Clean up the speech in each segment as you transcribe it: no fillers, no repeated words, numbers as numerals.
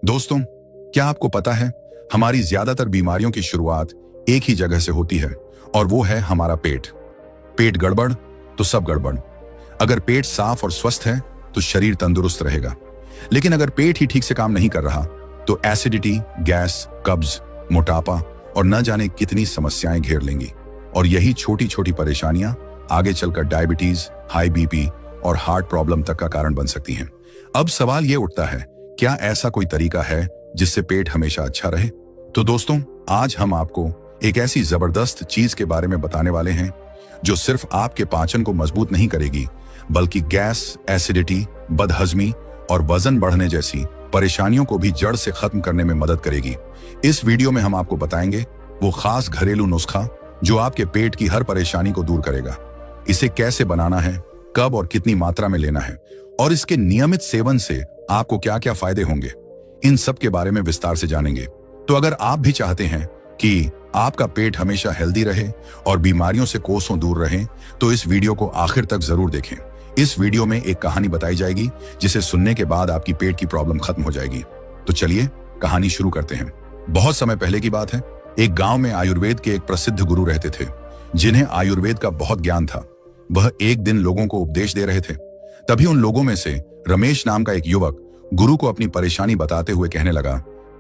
दोस्तों, क्या आपको पता है हमारी ज्यादातर बीमारियों की शुरुआत एक ही जगह से होती है और वो है हमारा पेट। पेट गड़बड़ तो सब गड़बड़। अगर पेट साफ और स्वस्थ है तो शरीर तंदुरुस्त रहेगा, लेकिन अगर पेट ही ठीक से काम नहीं कर रहा तो एसिडिटी, गैस, कब्ज, मोटापा और न जाने कितनी समस्याएं घेर लेंगी। और यही छोटी छोटी परेशानियां आगे चलकर डायबिटीज, हाई बीपी और हार्ट प्रॉब्लम तक का कारण बन सकती हैं। अब सवाल ये उठता है, क्या ऐसा कोई तरीका है जिससे पेट हमेशा अच्छा रहे? तो दोस्तों, आज हम आपको एक ऐसी जबरदस्त चीज के बारे में बताने वाले हैं जो सिर्फ आपके पाचन को मजबूत नहीं करेगी, बल्कि गैस, एसिडिटी, बदहजमी और वजन बढ़ने जैसी परेशानियों को भी जड़ से खत्म करने में मदद करेगी। इस वीडियो में हम आपको बताएंगे वो खास घरेलू नुस्खा जो आपके पेट की हर परेशानी को दूर करेगा। इसे कैसे बनाना है, कब और कितनी मात्रा में लेना है और इसके नियमित सेवन से आपको क्या क्या फायदे होंगे, इन सब के बारे में विस्तार से जानेंगे। तो अगर आप भी चाहते हैं कि आपका पेट हमेशा हेल्दी रहे और बीमारियों से कोसों दूर रहे, तो इस वीडियो को आखिर तक जरूर देखें। इस वीडियो में एक कहानी बताई जाएगी जिसे सुनने के बाद आपकी पेट की प्रॉब्लम खत्म हो जाएगी। तो चलिए कहानी शुरू करते हैं। बहुत समय पहले की बात है, एक गांव में आयुर्वेद के एक प्रसिद्ध गुरु रहते थे जिन्हें आयुर्वेद का बहुत ज्ञान था। वह एक दिन लोगों को उपदेश दे रहे थे। तभी उन लोगों में से रमेश नाम का एक युवक गुरु को अपनी परेशानी बताते हुए कहने लगा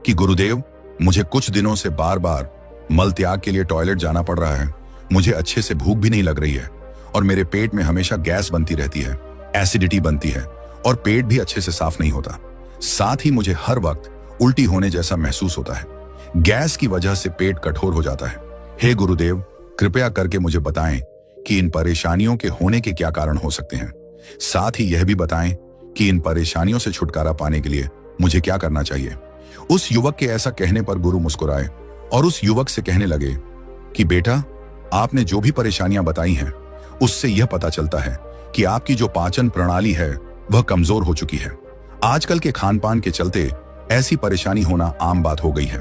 कि गुरुदेव, मुझे कुछ दिनों से बार बार मल त्याग के लिए टॉयलेट जाना पड़ रहा है। मुझे अच्छे से भूख भी नहीं लग रही है और मेरे पेट में हमेशा गैस बनती रहती है, एसिडिटी बनती है और पेट भी अच्छे से साफ नहीं होता। साथ ही मुझे हर वक्त उल्टी होने जैसा महसूस होता है। गैस की वजह से पेट कठोर हो जाता है। हे गुरुदेव, कृपया करके मुझे बताएं कि इन परेशानियों के होने के क्या कारण हो सकते हैं। साथ ही यह भी बताएं कि इन परेशानियों से छुटकारा पाने के लिए मुझे क्या करना चाहिए। उस युवक के ऐसा कहने पर गुरु मुस्कुराए और उस युवक से कहने लगे कि बेटा, आपने जो भी परेशानियां बताई हैं उससे यह पता चलता है कि आपकी जो पाचन प्रणाली है वह कमजोर हो चुकी है। आजकल के खान पान के चलते ऐसी परेशानी होना आम बात हो गई है,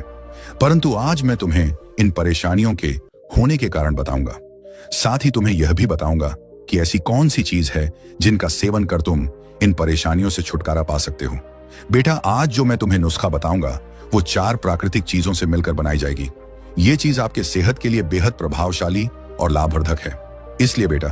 परंतु आज मैं तुम्हें इन परेशानियों के होने के कारण बताऊंगा। साथ ही तुम्हें यह भी बताऊंगा कि ऐसी कौन सी चीज है जिनका सेवन कर तुम इन परेशानियों से छुटकारा पा सकते हो। बेटा, आज जो मैं तुम्हें नुस्खा बताऊंगा वो 4 प्राकृतिक चीजों से मिलकर बनाई जाएगी। ये चीज आपके सेहत के लिए बेहद प्रभावशाली और लाभवर्धक है। इसलिए बेटा,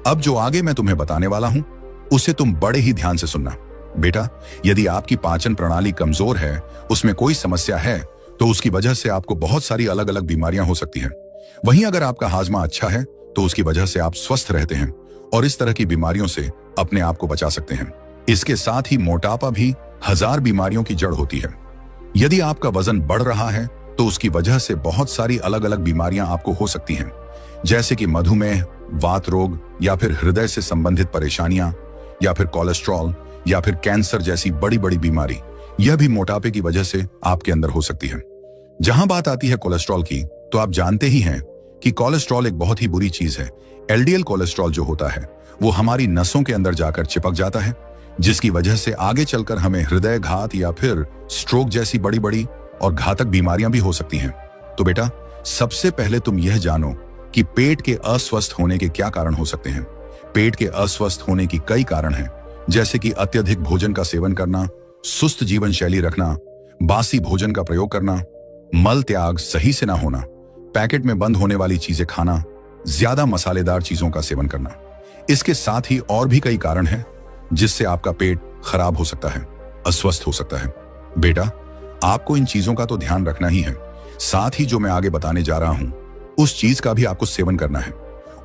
अब जो आगे मैं तुम्हें बताने वाला हूं उसे तुम बड़े ही ध्यान से सुनना। बेटा, यदि आपकी पाचन प्रणाली कमजोर है, उसमें कोई समस्या है, तो उसकी वजह से आपको बहुत सारी अलग अलग बीमारियां हो सकती हैं। वहीं अगर आपका हाजमा अच्छा है तो उसकी वजह से आप स्वस्थ रहते हैं और इस तरह की बीमारियों से अपने आप को बचा सकते हैं। इसके साथ ही मोटापा भी 1000 बीमारियों की जड़ होती है। यदि आपका वजन बढ़ रहा है तो उसकी वजह से बहुत सारी अलग अलग बीमारियां आपको हो सकती हैं, जैसे कि मधुमेह, वात रोग या फिर हृदय से संबंधित परेशानियां या फिर कोलेस्ट्रॉल या फिर कैंसर जैसी बड़ी बड़ी बीमारी। यह भी मोटापे की वजह से आपके अंदर हो सकती है। जहां बात आती है कोलेस्ट्रॉल की, तो आप जानते ही हैं कि कोलेस्ट्रॉल एक बहुत ही बुरी चीज है। एलडीएल कोलेस्ट्रॉल जो होता है वो हमारी नसों के अंदर जाकर चिपक जाता है, जिसकी वजह से आगे चलकर हमें हृदय घात या फिर स्ट्रोक जैसी बड़ी बड़ी और घातक बीमारियां भी हो सकती हैं। तो बेटा, सबसे पहले तुम यह जानो कि पेट के अस्वस्थ होने के क्या कारण हो सकते हैं। पेट के अस्वस्थ होने की कई कारण हैं, जैसे कि अत्यधिक भोजन का सेवन करना, सुस्त जीवन शैली रखना, बासी भोजन का प्रयोग करना, मल त्याग सही से ना होना, पैकेट में बंद होने वाली चीजें खाना, ज्यादा मसालेदार चीजों का सेवन करना। इसके साथ ही और भी कई कारण हैं जिससे आपका पेट खराब हो सकता है, अस्वस्थ हो सकता है। बेटा, आपको इन चीजों का तो ध्यान रखना ही है। साथ ही जो मैं आगे बताने जा रहा हूं उस चीज का भी आपको सेवन करना है।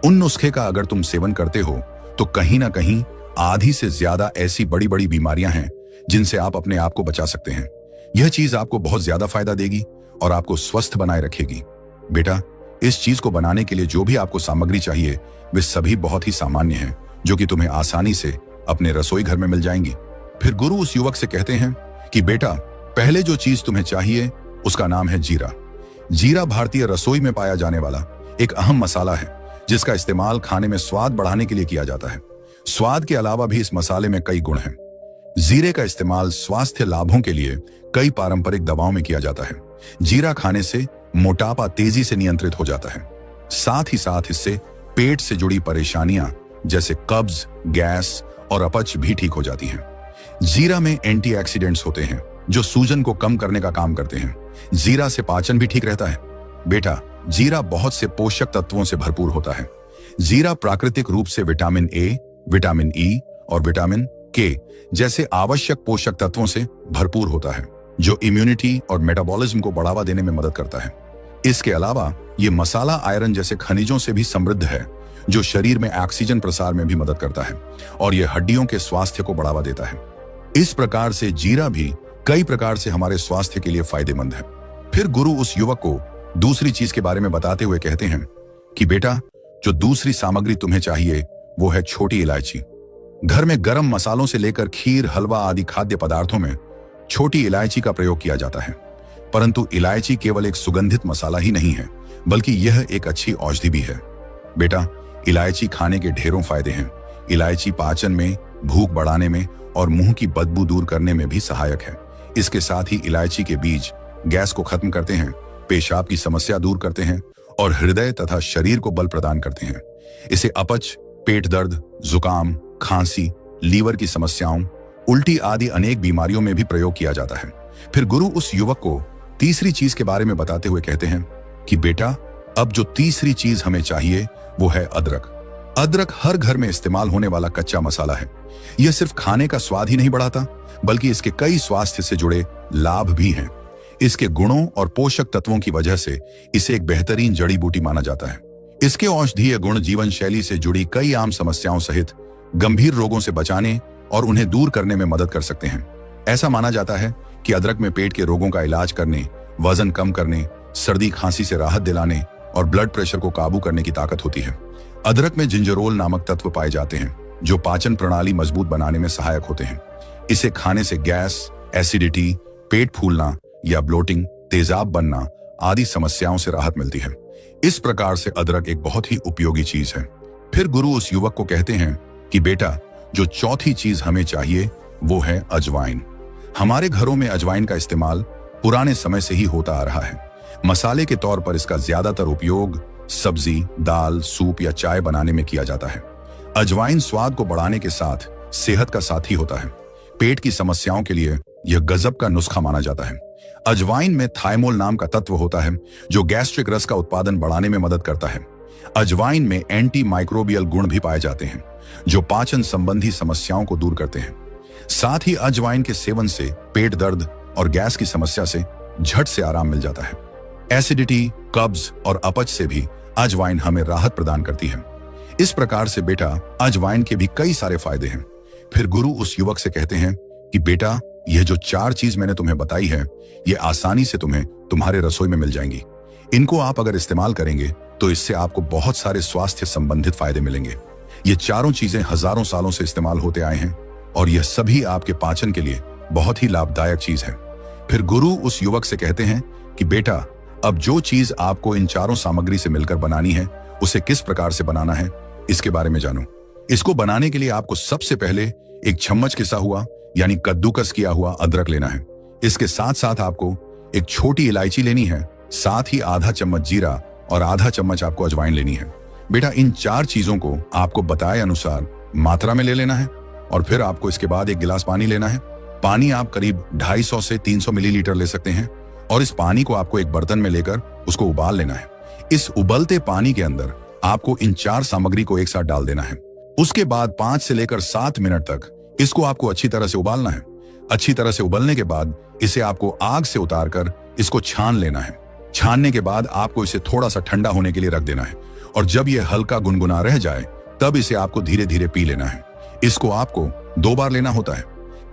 उन नुस्खे का अगर तुम सेवन करते हो तो कहीं ना कहीं आधी से ज्यादा ऐसी बड़ी बड़ी बीमारियां हैं जिनसे आप अपने आप को बचा सकते हैं। यह चीज आपको बहुत ज्यादा फायदा देगी और आपको स्वस्थ बनाए रखेगी। बेटा, इस चीज को बनाने के लिए जो भी आपको सामग्री चाहिए वे सभी बहुत ही सामान्य हैं, जो कि तुम्हें आसानी से अपने रसोई घर में मिल जाएंगी। फिर गुरु उस युवक से कहते हैं कि बेटा, पहले जो चीज तुम्हें चाहिए उसका नाम है जीरा। जीरा भारतीय रसोई में पाया जाने वाला एक अहम मसाला है जिसका इस्तेमाल खाने में स्वाद बढ़ाने के लिए किया जाता है। स्वाद के अलावा भी इस मसाले में कई गुण हैं। जीरे का इस्तेमाल स्वास्थ्य लाभों के लिए कई पारंपरिक दवाओं में किया जाता है। जीरा खाने से मोटापा तेजी से नियंत्रित हो जाता है। साथ ही साथ इससे पेट से जुड़ी परेशानियां जैसे कब्ज, गैस और अपच भी ठीक हो जाती हैं। जीरा में एंटीऑक्सीडेंट्स होते हैं जो सूजन को कम करने का काम करते हैं। जीरा से पाचन भी ठीक रहता है। बेटा, जीरा बहुत से पोषक तत्वों से भरपूर होता है। जीरा प्राकृतिक रूप से विटामिन ए, विटामिन ई और विटामिन के जैसे आवश्यक पोषक तत्वों से भरपूर होता है, जो इम्यूनिटी और मेटाबॉलिज्म को बढ़ावा देने में मदद करता है। इसके अलावा ये मसाला आयरन जैसे खनिजों से भी समृद्ध है, जो शरीर में ऑक्सीजन प्रसार में भी मदद करता है और यह हड्डियों के स्वास्थ्य को बढ़ावा देता है। इस प्रकार से जीरा भी कई प्रकार से हमारे स्वास्थ्य के लिए फायदेमंद है। फिर गुरु उस युवक को दूसरी चीज के बारे में बताते हुए कहते हैं कि बेटा, जो दूसरी सामग्री तुम्हें चाहिए वो है छोटी इलायची। घर में गरम मसालों से लेकर खीर, हलवा आदि खाद्य पदार्थों में छोटी इलायची का प्रयोग किया जाता है। परंतु इलायची केवल एक सुगंधित मसाला ही नहीं है, बल्कि यह एक अच्छी औषधि भी है। बेटा, इलायची खाने के ढेरों फायदे हैं। इलायची पाचन में, भूख बढ़ाने में और मुंह की बदबू दूर करने में भी सहायक है। इसके साथ ही इलायची के बीज गैस को खत्म करते हैं, पेशाब की समस्या दूर करते हैं और हृदय तथा शरीर को बल प्रदान करते हैं। इसे अपच, पेट दर्द, जुकाम, खांसी, लीवर की समस्याओं, उल्टी आदि अनेक बीमारियों में भी प्रयोग किया जाता है। फिर गुरु उस युवक को तीसरी चीज के बारे में बताते हुए कहते हैं कि बेटा, अब जो तीसरी चीज हमें चाहिए वो है अदरक। अदरक हर घर में इस्तेमाल होने वाला कच्चा मसाला है। यह सिर्फ खाने का स्वाद ही नहीं बढ़ाता, बल्कि इसके कई स्वास्थ्य से जुड़े लाभ भी हैं। इसके गुणों और पोषक तत्वों की वजह से इसे एक बेहतरीन जड़ी बूटी माना जाता है। इसके औषधीय गुण जीवन शैली से जुड़ी कई आम समस्याओं सहित गंभीर रोगों से बचाने और उन्हें दूर करने में मदद कर सकते हैं। ऐसा माना जाता है कि अदरक में पेट के रोगों का इलाज करने, वजन कम करने, सर्दी खांसी से राहत दिलाने और ब्लड प्रेशर को काबू करने की ताकत होती है। अदरक में जिंजरोल नामक तत्व पाए जाते हैं, जो पाचन प्रणाली मजबूत बनाने में सहायक होते हैं। इसे खाने से गैस, एसिडिटी, पेट फूलना या ब्लोटिंग, तेजाब बनना आदि समस्याओं से राहत मिलती है। इस प्रकार से अदरक एक बहुत ही उपयोगी चीज है। फिर गुरु उस युवक को कहते हैं कि बेटा, जो चौथी चीज हमें चाहिए वो है अजवाइन। हमारे घरों में अजवाइन का इस्तेमाल पुराने समय से ही होता आ रहा है। मसाले के तौर पर इसका ज्यादातर उपयोग सब्जी, दाल, सूप या चाय बनाने में किया जाता है। अजवाइन स्वाद को बढ़ाने के साथ सेहत का साथी होता है। पेट की समस्याओं के लिए यह गजब का नुस्खा माना जाता है। अजवाइन में थाइमोल नाम का तत्व होता है, जो गैस्ट्रिक रस का उत्पादन बढ़ाने में मदद करता है। अजवाइन में एंटी माइक्रोबियल गुण भी पाए जाते हैं, जो पाचन संबंधी समस्याओं को दूर करते हैं। साथ ही अजवाइन के सेवन से पेट दर्द और गैस की समस्या से झट से आराम मिल जाता है। एसिडिटी, कब्ज और अपच से भी अजवाइन हमें राहत प्रदान करती है। इस प्रकार से बेटा, अजवाइन के भी कई सारे फायदे हैं। फिर गुरु उस युवक से कहते हैं कि बेटा, यह जो 4 चीज मैंने तुम्हें बताई है, ये आसानी से तुम्हें तुम्हारे रसोई में मिल जाएंगी। इनको आप अगर इस्तेमाल करेंगे तो इससे आपको बहुत सारे स्वास्थ्य संबंधित फायदे मिलेंगे। ये चारों चीजें हजारों सालों से इस्तेमाल होते आए हैं और यह सभी आपके पाचन के लिए बहुत ही लाभदायक चीज है। फिर गुरु उस युवक से कहते हैं कि बेटा, अब जो चीज आपको इन चारों सामग्री से मिलकर बनानी है, उसे किस प्रकार से बनाना है, इसके बारे में जानो। इसको बनाने के लिए आपको सबसे पहले एक चम्मच किसा हुआ यानी कद्दूकस किया हुआ अदरक लेना है। इसके साथ साथ आपको एक छोटी इलायची लेनी है, साथ ही आधा चम्मच जीरा और आधा चम्मच आपको अजवाइन लेनी है। बेटा, इन 4 चीजों को आपको बताए अनुसार मात्रा में ले लेना है और फिर आपको इसके बाद एक गिलास पानी लेना है। पानी आप करीब 250 से 300 मिलीलीटर ले सकते हैं और इस पानी को आपको एक बर्तन में लेकर उसको उबाल लेना है। इस उबलते पानी के अंदर आपको इन 4 सामग्री को एक साथ डाल देना है। उसके बाद 5 से लेकर 7 मिनट तक इसको आपको अच्छी तरह से उबालना है। अच्छी तरह से उबलने के बाद इसे आपको आग से उतारकर इसको छान लेना है। छानने के बाद आपको इसे थोड़ा सा ठंडा होने के लिए रख देना है और जब यह हल्का गुनगुना रह जाए तब इसे आपको धीरे धीरे पी लेना है। इसको आपको 2 बार लेना होता है।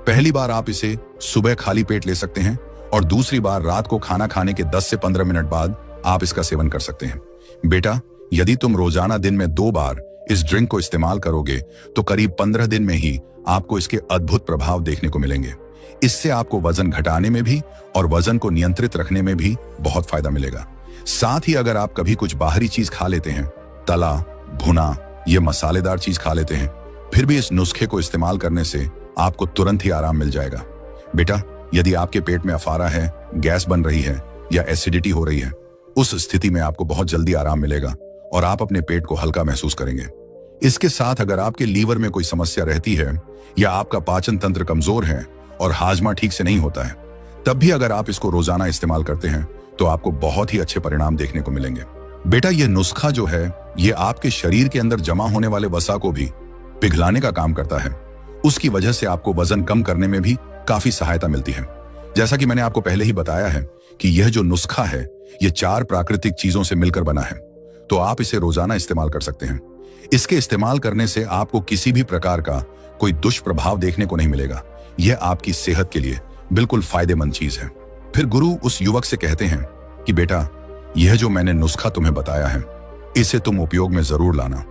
पहली बार आप इसे सुबह खाली पेट ले सकते हैं और दूसरी बार रात को खाना खाने के 10 से 15 मिनट बाद आप इसका सेवन कर सकते हैं। बेटा, यदि तुम रोजाना दिन में 2 बार इस ड्रिंक को इस्तेमाल करोगे तो करीब 15 दिन में ही आपको इसके अद्भुत प्रभाव देखने को मिलेंगे। इससे आपको वजन घटाने में भी और वजन को नियंत्रित रखने में भी बहुत फायदा मिलेगा। साथ ही अगर आप कभी कुछ बाहरी चीज खा लेते हैं, तला, भुना, ये मसालेदार चीज खा लेते हैं, फिर भी इस नुस्खे को इस्तेमाल करने से आपको तुरंत ही आराम मिल जाएगा। बेटा, यदि आपके पेट में अफारा है, गैस बन रही है या एसिडिटी हो रही है, उस स्थिति में आपको बहुत जल्दी आराम मिलेगा और आप अपने पेट को हल्का महसूस करेंगे। इसके साथ अगर आपके लीवर में कोई समस्या रहती है या आपका पाचन तंत्र कमजोर है और हाजमा ठीक से नहीं होता है, तब भी अगर आप इसको रोजाना इस्तेमाल करते हैं तो आपको बहुत ही अच्छे परिणाम देखने को मिलेंगे। बेटा, यह नुस्खा जो है ये आपके शरीर के अंदर जमा होने वाले वसा को भी पिघलाने का काम करता है। उसकी वजह से आपको वजन कम करने में भी काफी सहायता मिलती है। जैसा कि मैंने आपको पहले ही बताया है कि यह जो नुस्खा है ये 4 प्राकृतिक चीजों से मिलकर बना है, तो आप इसे रोजाना इस्तेमाल कर सकते हैं। इसके इस्तेमाल करने से आपको किसी भी प्रकार का कोई दुष्प्रभाव देखने को नहीं मिलेगा। यह आपकी सेहत के लिए बिल्कुल फायदेमंद चीज है। फिर गुरु उस युवक से कहते हैं कि बेटा, यह जो मैंने नुस्खा तुम्हें बताया है इसे तुम उपयोग में जरूर लाना।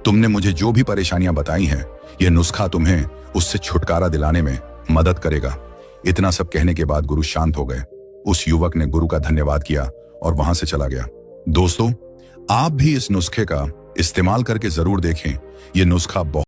तुमने मुझे जो भी परेशानियां बताई हैं यह नुस्खा तुम्हें उससे छुटकारा दिलाने में मदद करेगा। इतना सब कहने के बाद गुरु शांत हो गए। उस युवक ने गुरु का धन्यवाद किया और वहां से चला गया। दोस्तों, आप भी इस नुस्खे का इस्तेमाल करके जरूर देखें। यह नुस्खा बहुत